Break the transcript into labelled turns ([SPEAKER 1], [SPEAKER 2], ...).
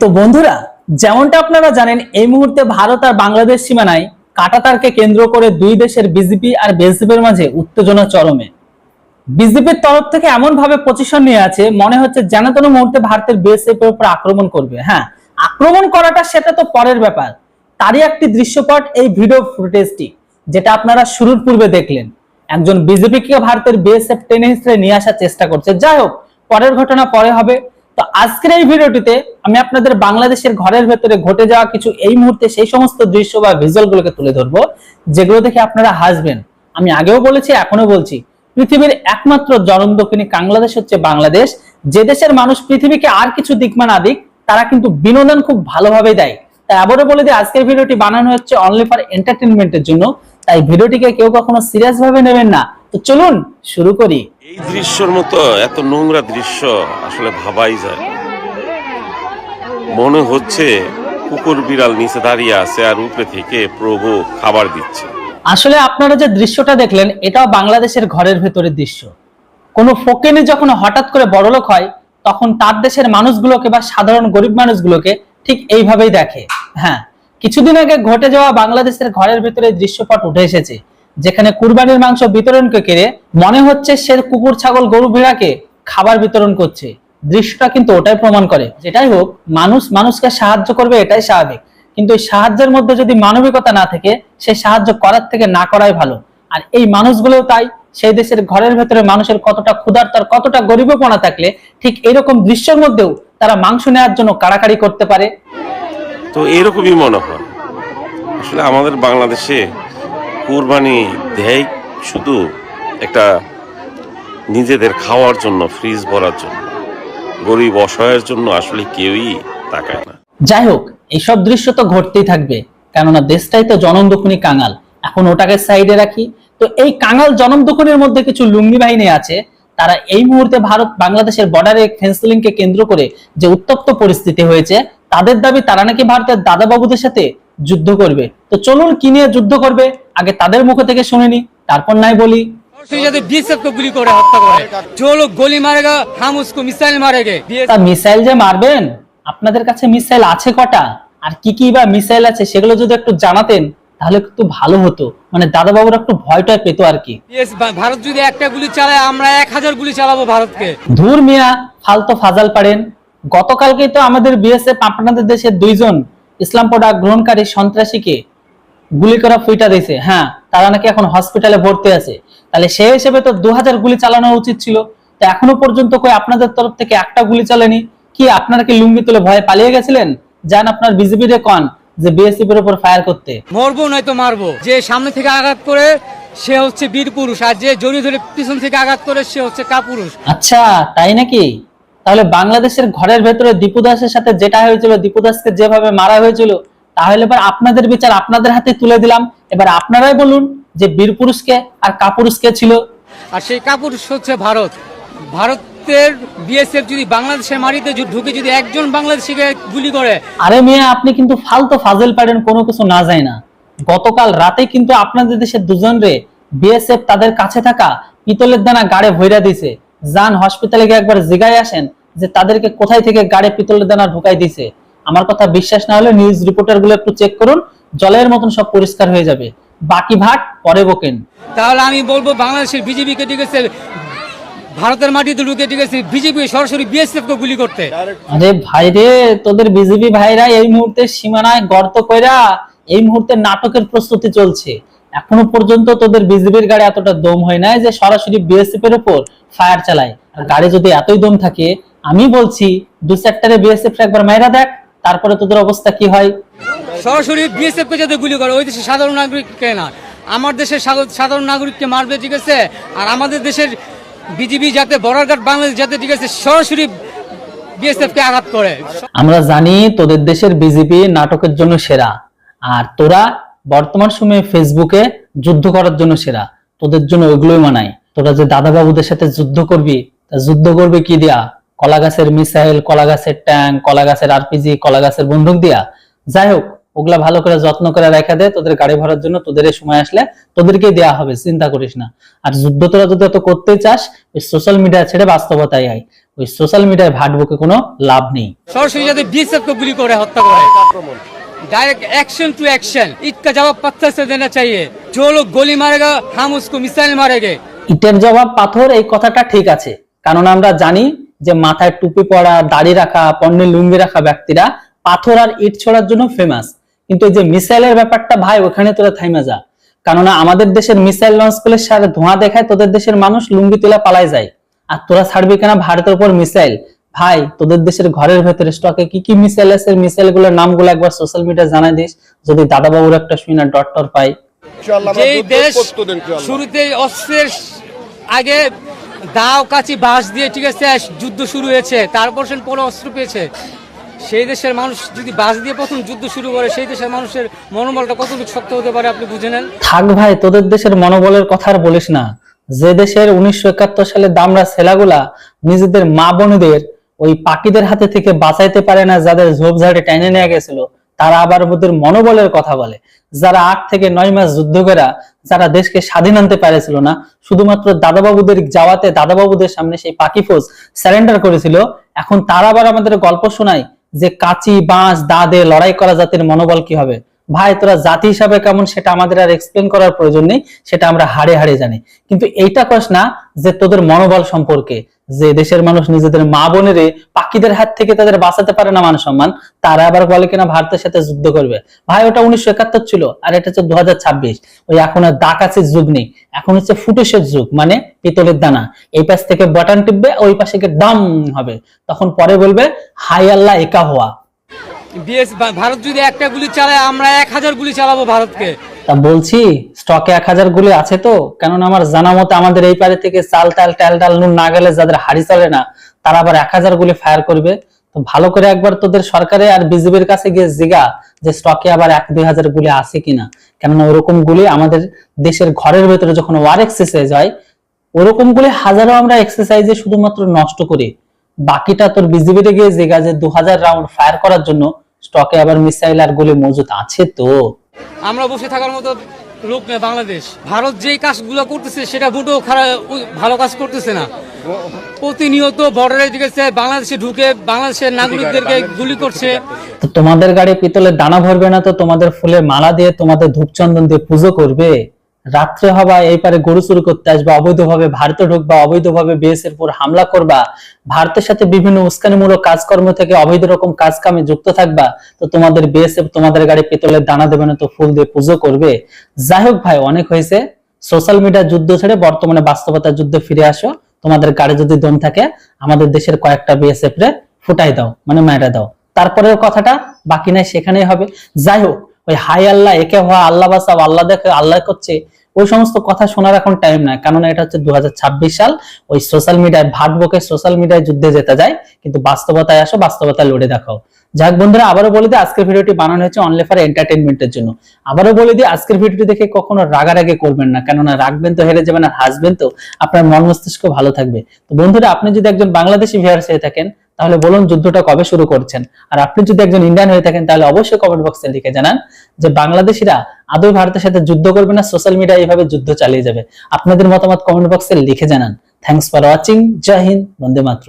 [SPEAKER 1] তো বন্ধুরা, যেমনটা আপনারা জানেন এই মুহূর্তে ভারত আর বাংলাদেশ সীমানায় কাঁটাতারকে কেন্দ্র করে দুই দেশের বিজেপি আর বিএসএফের মাঝে উত্তেজনা চরমে। বিজেপির তরফ থেকে এমন ভাবে পজিশন নিয়ে আছে মনে হচ্ছে যেন কোনো মুহূর্তে ভারতের বিএসএফ এর উপর আক্রমণ করবে। হ্যাঁ, আক্রমণ করাটা সেটা তো পরের ব্যাপার, তারই একটি দৃশ্যপট এই ভিডিও ফুটেজটি, যেটা আপনারা শুরুর পূর্বে দেখলেন। একজন বিজেপিকে ভারতের বিএসএফ টেনে হিসেবে নিয়ে আসার চেষ্টা করছে। যাই হোক, পরের ঘটনা পরে হবে। তো আজকের এই ভিডিওটিতে আমি আপনাদের বাংলাদেশের ঘরের ভেতরে ঘটে যাওয়া কিছু এই মুহূর্তে সেই সমস্ত দৃশ্য বা ভিজুয়াল গুলোকে তুলে ধরবো, যেগুলো দেখে আপনারা হাসবেন। আমি আগেও বলেছি, এখনো বলছি, পৃথিবীর একমাত্র জনমদক্ষিণী বাংলাদেশ হচ্ছে বাংলাদেশ। যে দেশের মানুষ পৃথিবীকে আর কিছু দিক না দিক, তারা কিন্তু বিনোদন খুব ভালোভাবে দেয়। তাই আবারও বলে দিই, আজকের ভিডিওটি বানানো হচ্ছে অনলি ফর এন্টারটেইনমেন্টের জন্য, তাই ভিডিওটিকে কেউ কখনো সিরিয়াস ভাবে নেবেন না। তো চলুন শুরু করি।
[SPEAKER 2] এই দৃশ্যের মতো এত নোংরা দৃশ্য আসলে ভাবাই যায়। মনে হচ্ছে কুকুর বিড়াল নিচে দাঁড়িয়ে আছে আর উপরে থেকে প্রভু খাবার দিচ্ছে।
[SPEAKER 1] আসলে আপনারা যে দৃশ্যটা দেখলেন, এটাও বাংলাদেশের ঘরের ভেতরের দৃশ্য। কোনো ফকিনি যখন হঠাৎ করে বড়লোক হয়, তখন তার দেশের মানুষগুলোকে বা সাধারণ গরিব মানুষগুলোকে ঠিক এইভাবেই দেখে। হ্যাঁ, কিছুদিন আগে ঘটে যাওয়া বাংলাদেশের ঘরের ভেতরে দৃশ্যপট উঠে এসেছে, যেখানে কুরবানির মাংস বিতরণকে কেড়ে মনে হচ্ছে সে কুকুর ছাগল গরু ভেড়াকে খাবার বিতরণ করছে। দৃশ্যটা কিন্তু ওটাই প্রমাণ করে। যেটাই হোক, মানুষ মানুষকে সাহায্য করবে, এটাই স্বাভাবিক। কিন্তু এই সাহায্যের মধ্যে যদি মানবিকতা না থাকে, সে সাহায্য করার থেকে না করাই ভালো। আর এই মানুষগুলো তাই সেই দেশের ঘরের ভেতরে মানুষের কতটা ক্ষুধার্ত আর কতটা গরিবপনা থাকলে ঠিক এরকম দৃশ্যের মধ্যেও তারা মাংস নেওয়ার জন্য কাড়াকাড়ি করতে পারে।
[SPEAKER 2] তো এরকমই মনে হয় আসলে আমাদের বাংলাদেশে কুরবানি দেয় শুধু একটা নিজেদের খাওয়ার জন্য, ফ্রিজ ভরার জন্য, গরিব অসহায়ের জন্য আসলে কেউই তাকায় না।
[SPEAKER 1] যাই হোক, এইসব দৃশ্য তো ঘটতেই থাকবে, কেননা দেশটাই তো জনমদক্ষিণী কাঙাল। এখন ওটাকে সাইডে রাখি। তো এই কাঙাল জনমদক্ষিণীর মধ্যে কিছু লুঙ্গি বাহিনী আছে, তারা এই মুহূর্তে ভারত বাংলাদেশের বর্ডারে ফেন্সিলিং কে কেন্দ্র করে যে উত্তপ্ত পরিস্থিতি হয়েছে, তাদের দাবি তারা নাকি ভারতের দাদাবাবুদের সাথে যুদ্ধ করবে। তো চলুন, কি নিয়ে যুদ্ধ করবে আগে তাদের মুখ থেকে শুনে নি, তারপর নাই বলি। মিসাইল যে মারবেন, আপনাদের কাছে মিসাইল আছে কটা, আর কি কি বা মিসাইল আছে সেগুলো যদি একটু জানাতেন তাহলে একটু ভালো হতো। মানে দাদা বাবুরা একটু ভয়টা পেতো আর কি।
[SPEAKER 3] ভারত যদি একটা গুলি চালায়, আমরা 1000 গুলি চালাবো ভারতকে।
[SPEAKER 1] ধুর মিয়া, ফালতু ফাজাল পারেন। গতকালকেই তো আমাদের বিএসএফ আপনাদের দেশের 2 জন ইসলাম প্রোডাক্ট গ্রহণকারী সন্ত্রাসীকে গুলি করা ফুইটা দিয়েছে। হ্যাঁ, তারা নাকি এখন হসপিটালে ভর্তি আছে। তাহলে সেই হিসেবে তো 2000 গুলি চালানো উচিত ছিল। তো এখনো পর্যন্ত কই আপনাদের তরফ থেকে একটা গুলি চালানি। কি আপনারা কি লুঙ্গি তুলে ভয়ে পালিয়ে গেছিলেন? যান আপনার বিজেপি রে কন যে বিএসএফ এর উপর ফায়ার করতে।
[SPEAKER 3] মরবো নয়তো মারবো। যে সামনে থেকে আঘাত করে সে হচ্ছে বীর পুরুষ, আর যে জড়িয়ে ধরে পিছন থেকে আঘাত করে সে হচ্ছে কাপুরুষ।
[SPEAKER 1] আচ্ছা, তাই নাকি? তাহলে বাংলাদেশের ঘরের ভেতরে দীপু দাসের সাথে যেটা হয়েছিল, দীপু দাসকে যেভাবে মারা হয়েছিল, তাহলে এবার আপনাদের বিচার আপনাদের হাতে তুলে দিলাম। এবার আপনারাই বলুন যে বীর পুরুষকে আর কাপুরুষকে ছিল।
[SPEAKER 3] আর সেই কাপুরুষ হচ্ছে ভারত। ভারতের বিএসএফ যদি বাংলাদেশের মাটিতে ঢুকে যদি একজন বাংলাদেশিকে গুলি করে।
[SPEAKER 1] আরে মেয়ে, আপনি কিন্তু ফালতু ফাজল পারেন, কোনো কিছু না যায় না। গতকাল রাতে কিন্তু আপনাদের দেশের 2 জন রে বিএসএফ তাদের কাছে থাকা পিতলের দানা গাড়ে ভইরা দিছে। যান হসপিটালে গিয়ে একবার জিগায় আসেন যে তাদেরকে কোথায় থেকে গাড়ে পিতলের দানা ঢুকাই দিছে। আমার কথা বিশ্বাস না হলে নিউজ রিপোর্টার গুলো একটু চেক করুন, জলের মতন সব পরিষ্কার হয়ে যাবে। বাকি ভাট পরে বকেন।
[SPEAKER 3] তাহলে আমি বলবো বাংলাদেশের বিজেপিকে ঠিক আছে, ভারতের মাটিতে ঢুকে ঠিক আছে বিজেপি সরাসরি বিএসএফ কে গুলি করতে।
[SPEAKER 1] আরে ভাই রে, তোদের বিজেপি ভাইরা এই মুহূর্তে সীমানায় গর্ত কইরা এই মুহূর্তে নাটকের প্রস্তুতি চলছে। এখনো পর্যন্ত তোদের বিজেপির গাড়ি এতটা দম হয় নাই যে সরাসরি বিএসএফ এর উপর ফায়ার চালায়। আর গাড়ি যদি এতই দম থাকে, আমি বলছি 2 সেক্টরে বিএসএফ একবার মাইরা দেখ, তারপরে তোদের অবস্থা কি হয়।
[SPEAKER 3] সরাসরি বিএসএফ কে যাতে গুলি করে, ওই দেশের সাধারণ নাগরিককে না। আমার দেশের সাধারণ নাগরিককে মারবে ঠিক আছে, আর আমাদের দেশের বিজেপি যাতে বর্ডার বাংলাদেশ যাতে ঠিক আছে সরাসরি বিএসএফ কে আঘাত করে।
[SPEAKER 1] আমরা জানি তোদের দেশের বিজেপি নাটকের জন্য সেরা, আর তোরা বর্তমান সময়ে ফেসবুকে যুদ্ধ করার জন্য সেরা। তোদের জন্য ওইগুলোই মানায়। তোরা যে দাদা বাবুদের সাথে যুদ্ধ করবি, তা যুদ্ধ করবে কি দিয়া? কলা গাছের মিসাইল, কলা গাছের ট্যাঙ্ক, কলা গাছের আরপিজি, কলা গাছের বন্দুক দিয়া। যাই হোক, ওগুলা ভালো করে যত্ন করে রেখে দে, তোদের গাড়ি ভরার জন্য তোদের সময় আসলে তোদেরকেই দেওয়া হবে, চিন্তা করিস না। আর যুদ্ধ তোরা যদি এত করতে চাস, সোশ্যাল মিডিয়া ছেড়ে বাস্তবতায় আয়। ওই সোশ্যাল মিডিয়ায় ভাটবকে কোনো লাভ নেই।
[SPEAKER 3] সরাসরি যাতে বিএসএফ কে গুলি করে হত্যা করে, डायरेक्ट एक्शन टू एक्शन, इसका जवाब पत्थर से देना चाहिए। जो लोग गोली मारेगा हम उसको मिसाइल मारेंगे।
[SPEAKER 1] ইটের জবাব পাথর, এই কথাটা ঠিক আছে, কারণ আমরা জানি যে মাথায় টুপি পরা, দাড়ি রাখা, পণ্যে লুঙ্গি রাখা ব্যক্তিরা পাথর আর ইট ছোড়ার জন্য ফেমাস। কিন্তু এই যে মিসাইলের ব্যাপারটা ভাই, ওখানে তোরা থাইমা যা, কারণ আমাদের দেশের মিসাইল লঞ্চ করলে সারা ধোঁয়া দেখায়, তোদের দেশের মানুষ লুঙ্গি তুলে পালায় যায়, আর তোরা ছাড়বি কেনা ভারতের উপর মিসাইল? ভাই তোদের দেশের ঘরের ভেতরে স্টকে কি কি মিসাইল আছে, মিসাইল গুলোর নামগুলো একবার সোশ্যাল মিডিয়া জানাই দিস, যদি দাদা বাবুর একটা শুই না ডট টর পাই।
[SPEAKER 3] যে দেশ শুরুতে অস্ত্রের আগে দাও কাচি বাঁশ দিয়ে, ঠিক আছে, যুদ্ধ শুরু হয়েছে, তারপর সে পরে অস্ত্র পেয়েছে, সেই দেশের মানুষ যদি বাঁশ দিয়ে প্রথম যুদ্ধ শুরু করে, সেই দেশের মানুষের মনোবলটা কতটুকু শক্ত হতে পারে আপনি বুঝে নেন।
[SPEAKER 1] থাক ভাই, তোদের দেশের মনোবলের কথা আর বলিস না। যে দেশের 1971 সালে দামরা ছেলাগুলা নিজেদের মা বোনদের ওই পাখিদের হাতে থেকে বাঁচাইতে পারে না, যাদের ঝোপঝাড়ে টেনে নিয়ে গেছিল, তারা আবার ওদের মনোবলের কথা বলে। যারা 8 থেকে 9 মাস যুদ্ধ করে যারা দেশকে স্বাধীন আনতে পারেছিল না, শুধুমাত্র দাদাবাবুদের যাওয়াতে দাদাবাবুদের সামনে সেই পাখি ফৌজ স্যারেন্ডার করেছিল, এখন তারা আবার আমাদের গল্প শোনায় যে কাঁচি বাঁশ দা দিয়ে লড়াই করা জাতির মনোবল কি হবে। ভাই তোরা জাতি হিসাবে কেমন সেটা আমাদের আর এক্সপ্লেন করার প্রয়োজন নেই, সেটা আমরা হাড়ে হাড়ে জানি। কিন্তু এইটা কস না যে তোদের মনোবল সম্পর্কে, যে দেশের মানুষ নিজেদের মা বোনের পাখিদের হাত থেকে তাদের বাঁচাতে পারে না মান সম্মান, তারা আবার বলে কিনা ভারতের সাথে যুদ্ধ করবে। ভাই ওটা 1971 ছিল, আর এটা হচ্ছে 2026। ওই এখন আর দা কাছের যুগ নেই, এখন হচ্ছে ফুটেসের যুগ, মানে পিতলের দানা। এই পাশ থেকে বাটন টিপবে, ওই পাশে গিয়ে ডাম হবে, তখন পরে বলবে হাই আল্লাহ একা হওয়া।
[SPEAKER 3] ভারত যদি একটা গুলি চালায়, আমরা 1000 গুলি চালাবো ভারতকে।
[SPEAKER 1] তা বলছি স্টকে 1000 গুলি আছে তো, কেননা আমার জানা মতে আমাদের এই পারে থেকে চাল টাল টাল ডাল নুন না গেলে যাদের হাড়ি চলে না, তারা আবার 1000 গুলি ফায়ার করবে। তো ভালো করে একবার তোদের সরকারে আর বিজেপির কাছে গিয়ে জিগা যে স্টকে আবার 1-2000 গুলি আছে কিনা, কেননা ওরকম গুলি আমাদের দেশের ঘরের ভেতরে যখন ওয়ার এক্সারসাইজ হয়, ওরকম গুলি হাজারো আমরা এক্সারসাইজে শুধুমাত্র নষ্ট করি। বাকিটা তোর বিজেপিতে গিয়ে জিগা যে 2000 রাউন্ড ফায়ার করার জন্য স্টকে আবার মিসাইল আর গুলি মজুদ আছে। তো
[SPEAKER 3] আমরা বসে থাকার মতো লোক নেই বাংলাদেশ। ভারত যেই কাজগুলো করতেছে সেটা মোটেও ভালো কাজ করতেছে না। প্রতিনিয়ত বর্ডারে দিকেছে বাংলাদেশে ঢুকে বাংলাদেশের নাগরিকদেরকে গুলি করছে।
[SPEAKER 1] তো তোমাদের গাড়ি পিতলের দানা ভরবে না তো তোমাদের ফুলের মালা দিয়ে, তোমাদের ধূপচন্দন দিয়ে পুজো করবে? রাত্রে হবা এই পারে গরু চুরি করতে আসবা, অবৈধভাবে ভারতে ঢুকবা, অবৈধভাবে বিএসএফ এর উপর হামলা করবা, ভারতের সাথে বিভিন্ন উস্কানিমূলক কাজকর্ম থেকে অবৈধ রকম কাজ কামে যুক্ত থাকবা, তো তোমাদের বিএসএফ তোমাদের গাড়ি পিতলের দানা দেবে না তো ফুল দিয়ে পুজো করবে? যাই হোক ভাই, অনেক হয়েছে। সোশ্যাল মিডিয়া যুদ্ধ ছেড়ে বর্তমানে বাস্তবতার যুদ্ধে ফিরে আসো। তোমাদের গাড়ি যদি দম থাকে, আমাদের দেশের কয়েকটা বিএসএফ রে ফুটাই দাও, মানে মাইরা দাও, তারপরেও কথাটা বাকি নাই সেখানেই হবে। যাই হোক, ওই হাই আল্লাহ একে হওয়া, আল্লাহ বাঁচাও, আল্লাহ দেখে, আল্লাহ করছে, ওই সমস্ত কথা শোনার এখন টাইম নাই, কারণ এটা হচ্ছে 2026 সাল। ওই সোশ্যাল মিডিয়ায় ভাটবকে সোশ্যাল মিডিয়ায় যুদ্ধে যেতে যায়, কিন্তু বাস্তবতায় আসো, বাস্তবতায় লড়ে দেখাও। যাক বন্ধুরা, আবারও বলে দিই আজকের ভিডিওটি বানানো হয়েছে অনলি ফর এন্টারটেইনমেন্টের জন্য। আবারও বলে দিই আজকের ভিডিওটি দেখে কখনো রাগারাগি করবেন না, কেননা রাখবেন তো হেরে যাবেন, আর হাসবেন তো আপনার মন মস্তিষ্ক ভালো থাকবে। তো বন্ধুরা, আপনি যদি একজন বাংলাদেশি ভিউয়ার্স হয়ে থাকেন তাহলে বলুন যুদ্ধটা কবে শুরু করছেন, আর আপনি যদি একজন ইন্ডিয়ান হয়ে থাকেন তাহলে অবশ্যই কমেন্ট বক্সে লিখে জানান যে বাংলাদেশিরা আদৌ ভারতের সাথে যুদ্ধ করবে না সোশ্যাল মিডিয়া এইভাবে যুদ্ধ চালিয়ে যাবে। আপনাদের মতামত কমেন্ট বক্সে লিখে জানান। Thanks for watching. জয় হিন্দ, বন্দে মাতরম।